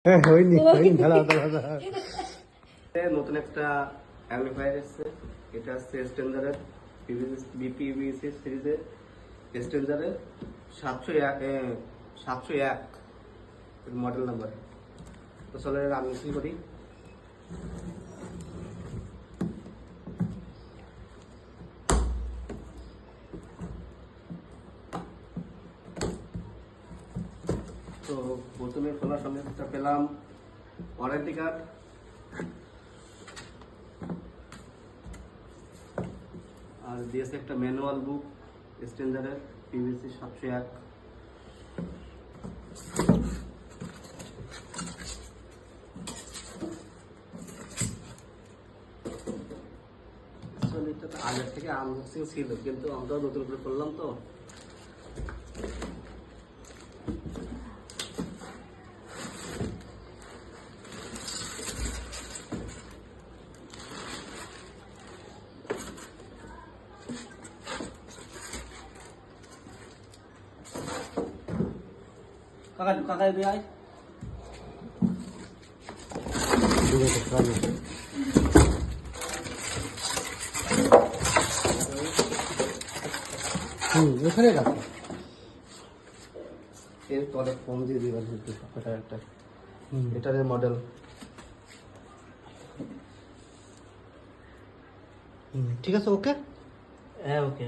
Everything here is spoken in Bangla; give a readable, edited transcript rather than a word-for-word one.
হ্যাঁ হয়নি হয়নি দাঁড়া দাঁড়া দাঁড়া নতুন একটা অ্যামপ্লিফায়ার এসেছে। এটা হচ্ছে স্ট্যান্ডার্ডের বিপিভিসি সিরিজের স্ট্যান্ডার্ডের 701 মডেল নাম্বার। তো চলো আনবক্সিং করি। তো প্রথমে খোলার সঙ্গে একটা পেলাম ওয়ারেন্টি কার্ড, আর দিয়েছে একটা ম্যানুয়াল বুক স্ট্যান্ডার্ডের পিভিসি 701। এটা তো আগের থেকে আনবক্সিং ছিল, কিন্তু আমরাও নতুন করে করলাম তো। কাকা কাকা দিয়ে আয়। এখানে রাখো। এর তলে ফোন দিয়ে দিবেন একটা, এটার মডেল। ঠিক আছে, ওকে। হ্যাঁ ওকে।